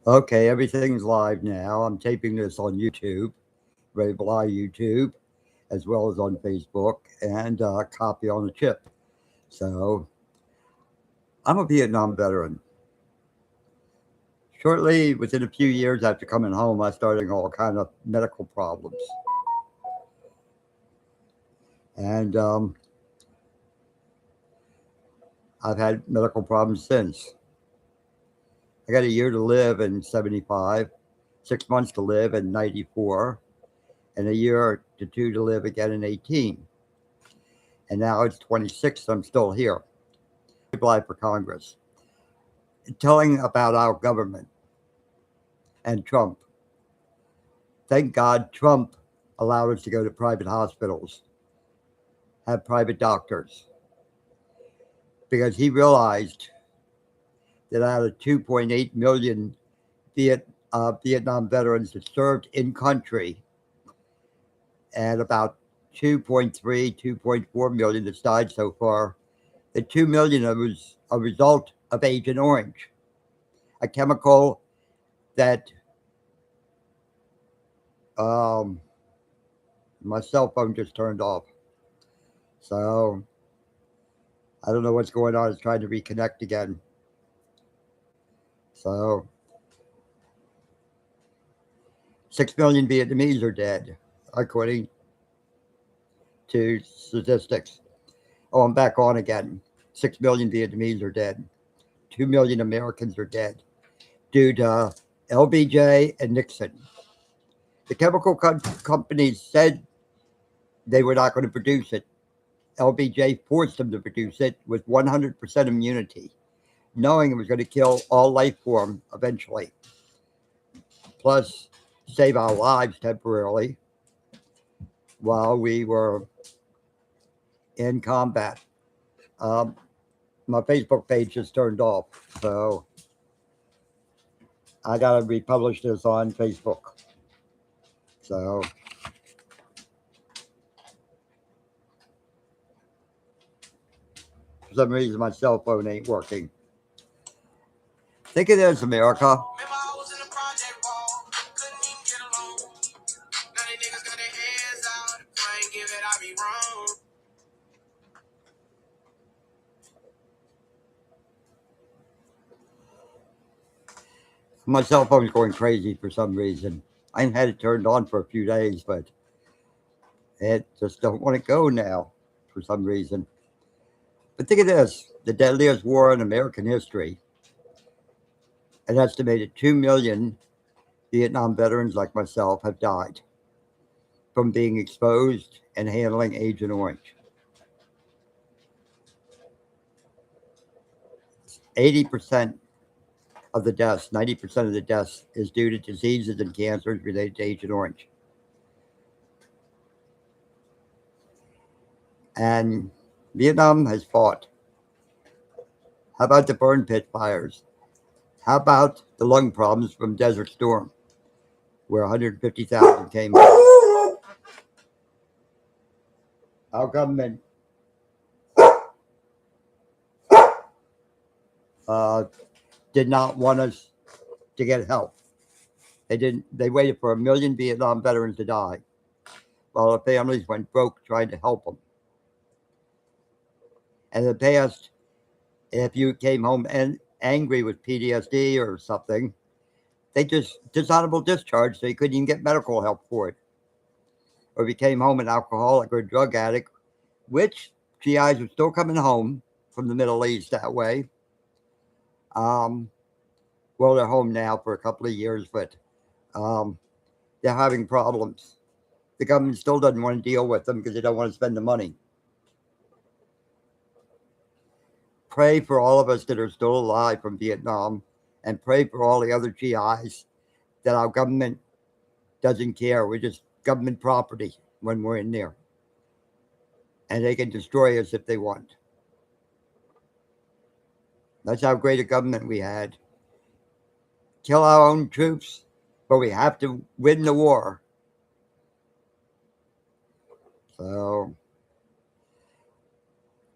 Okay, everything's live now. I'm taping this on YouTube, Rabel Eye YouTube, as well as on Facebook, and copy on a chip. So I'm a Vietnam veteran. Shortly, within a few years after coming home, I started all kind of medical problems, and I've had medical problems since. I got a year to live in '75, 6 months to live in '94, and a year to two to live again in '18. And now it's 26. I'm still here. Apply for Congress, telling about our government and Trump. Thank God Trump allowed us to go to private hospitals, have private doctors, because he realized that out of 2.8 million Vietnam veterans that served in country, and about 2.3, 2.4 million that's died so far, the 2 million was a result of Agent Orange, a chemical that um, my cell phone just turned off. So I don't know what's going on. It's trying to reconnect again. So 6 million Vietnamese are dead, according to statistics. Oh, I'm back on again. 6 million Vietnamese are dead. 2 million Americans are dead due to LBJ and Nixon. The chemical companies said they were not going to produce it. LBJ forced them to produce it with 100% immunity, knowing it was going to kill all life form eventually, plus save our lives temporarily while we were in combat. Um, my Facebook page just turned off, so I got to republish this on Facebook. So for some reason, my cell phone ain't working. Think of this, America. My cell phone's going crazy for some reason. I had it turned on for a few days, but it just don't want to go now for some reason. But think of this: the deadliest war in American history. An estimated 2 million Vietnam veterans like myself have died from being exposed and handling Agent Orange. 80% of the deaths, 90% of the deaths, is due to diseases and cancers related to Agent Orange. And Vietnam has fought. How about the burn pit fires? How about the lung problems from Desert Storm, where 150,000 came out? Our government uh, did not want us to get help. They didn't. They waited for a million Vietnam veterans to die, while the families went broke trying to help them. And in the past, if you came home and angry with PTSD or something, they just dishonorable discharge, so you couldn't even get medical help for it. Or if you came home an alcoholic or a drug addict, which GIs were still coming home from the Middle East that way. Um, well, they're home now for a couple of years, but um, they're having problems. The government still doesn't want to deal with them because they don't want to spend the money. Pray for all of us that are still alive from Vietnam, and pray for all the other GIs that our government doesn't care. We're just government property when we're in there, and they can destroy us if they want. That's how great a government we had. Kill our own troops, but we have to win the war. So,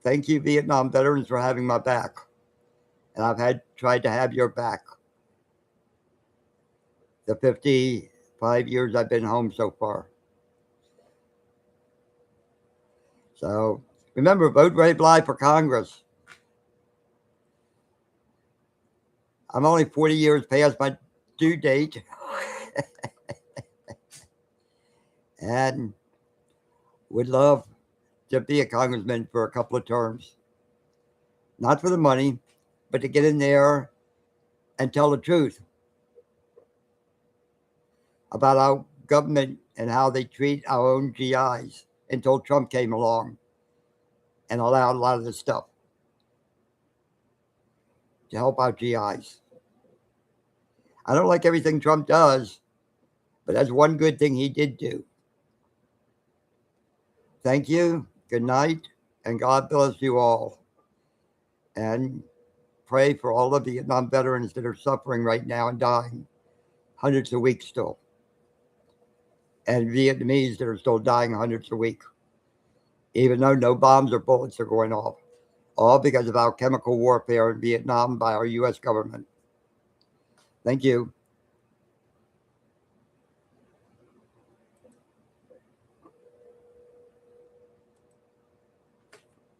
thank you, Vietnam veterans, for having my back. And I've had tried to have your back. the 55 years I've been home so far. So remember, vote Ray Bly for Congress. I'm only 40 years past my due date. And would love to be a congressman for a couple of terms. Not for the money, but to get in there and tell the truth about our government and how they treat our own GIs until Trump came along and allowed a lot of this stuff to help our GIs. I don't like everything Trump does, but that's one good thing he did do. Thank you, good night, and God bless you all. And pray for all the Vietnam veterans that are suffering right now and dying, hundreds a week still. And Vietnamese that are still dying hundreds a week, even though no bombs or bullets are going off. All because of our chemical warfare in Vietnam by our U.S. government. Thank you.